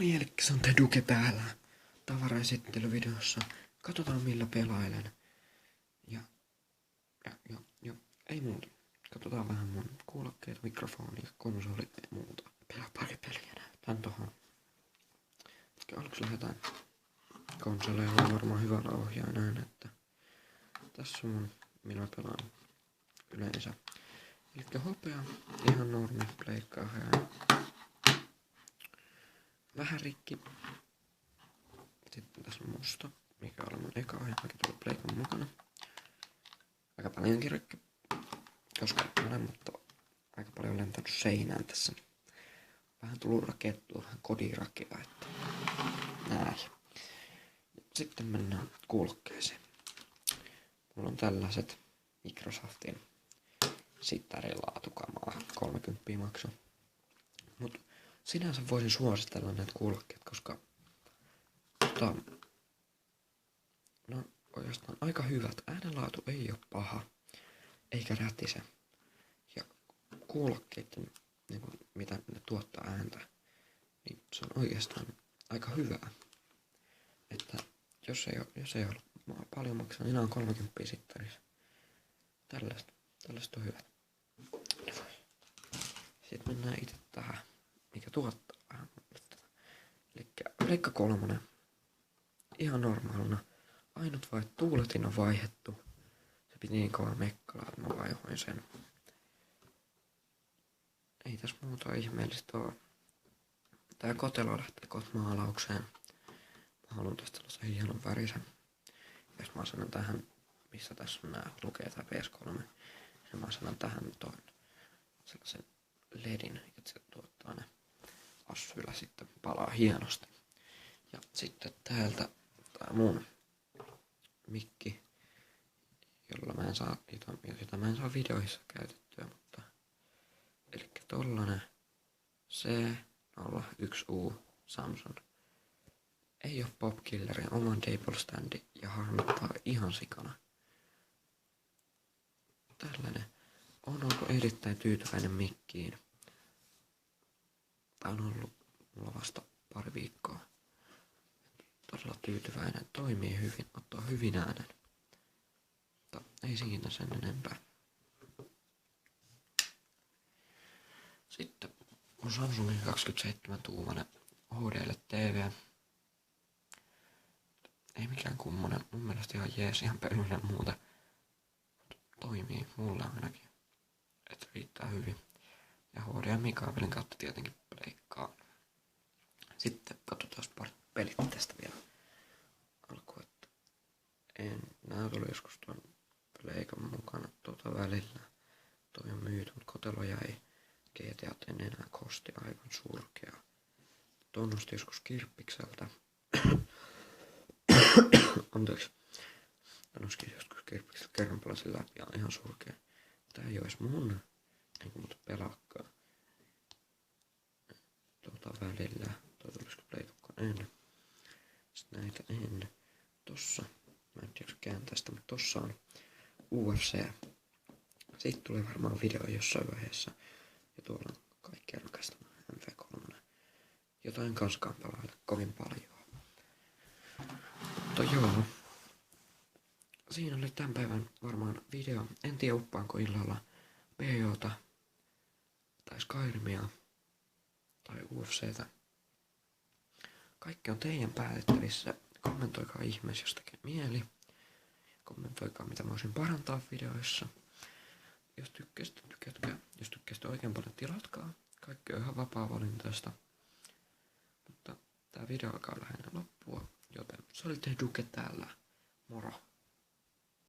Elikkä on Teduke täällä tavaraesittelyvideossa. Katsotaan millä pelailen. Ja ei muuta. Katsotaan vähän mun kuulokkeet, mikrofonia, konsolit ja muuta. Pelaa pari peliä näytän tohon. Aluksi lähdetään konsoleilla varmaan hyvällä ohjaa näin, että tässä on mun, millä mä pelaan yleensä. Elikkä hopea, ihan normi, pleikkaa vähän rikki. Sitten tässä on musta, mikä on mun eka ohjelma, mikä tuli pleikan mukana. Aika paljonkin rikki, koska molemmat on aika paljon lentänyt seinään tässä. Vähän tullut rakettua, vähän kodirakia, että näin. Sitten mennään kuulokkeeseen. Mulla on tällaiset Microsoftin sittarilaatukamaa, 30 maksu. Mut sinänsä voisin suositella näitä kuulokkeet, koska no oikeastaan aika hyvät. Äänenlaatu ei oo paha, eikä rätise. Ja kuulokkeiden, niin mitä ne tuottaa ääntä, niin se on oikeastaan aika hyvää. Että jos ei ole paljon maksaa, niin nämä on 30 sittarissa. Tällaiset on hyvät. Sitten mennään itse tähän, mikä tuottaa vähän. Elikkä Pleikka 3. Ihan normaalina. Ainut vai tuuletin on vaihdettu. Se piti niin kovaa mekkalaa, että mä vaihoin sen. Ei tässä muuta ihmeellistä oo. Tää kotelo lähtee maalaukseen. Mä haluan tästä sellaisen hienon värisen. Jos mä asennan tähän, missä tässä on nää, lukee tää PS3. Ja mä asennan tähän ton sellaisen ledin, että se tuottaa ne assuilla sitten palaa hienosti. Ja sitten täältä tää mun mikki, jolla mä en saa, jota mä en saa videoissa käytettyä, mutta elikkä tollanen C01U Samsung. Ei oo Popkillerin oman table standi ja harmittaa ihan sikana. Tällainen. On ollut erittäin tyytyväinen mikkiin. Tää on ollut mulla vasta pari viikkoa. Todella tyytyväinen. Toimii hyvin. Ottaa hyvin äänen. Mutta ei siinä sen enempää. Sitten on Samsungin 27-tuumainen HDL-TV. Ei mikään kummonen. Mun mielestä ihan jees, ihan pölyinen muuta. Toimii mulla ainakin. Että riittää hyvin. Ja HDMI-kaapelin kautta tietenkin pleikkaa. Sitten katsotaan pari pelit tästä vielä alkuun. Nää tuli joskus tuon pleikan mukana välillä. Toi on myyty, mutta kotelo jäi. GTA en enää kosti, aivan surkea. Tuon nosti joskus Kirppikseltä. Anteeksi. Tuon nosti joskus Kirppikseltä, kerran pelasin läpi ja ihan surkea. Tää ei oo edes mun. Enkä muuta pelaakaan. Välillä. Toi tulisiko pleikakkaan en. Sitten näitä en. Tossa. Mä en tiedä kääntää sitä, mutta tossa on UFC. Siitä tulee varmaan video jossain vaiheessa. Ja tuolla on kaikkea rakastama MV3. Jotain kanskaan pelailla kovin paljon. Mutta joo. Siinä oli tämän päivän varmaan video. En tiedä uppaanko illalla PJ:ta tai Skyrimia tai UFCtä. Kaikki on teidän päätettävissä. Kommentoikaa ihmeessä, jos tekee mieli. Kommentoikaa, mitä mä voisin parantaa videoissa. Jos tykkäsitte, tykätkää. Jos tykkäsitte oikein paljon, tilatkaa. Kaikki on ihan vapaa-valintaista. Mutta tää video alkaa lähinnä loppua, joten se oli Teduke täällä. Moro!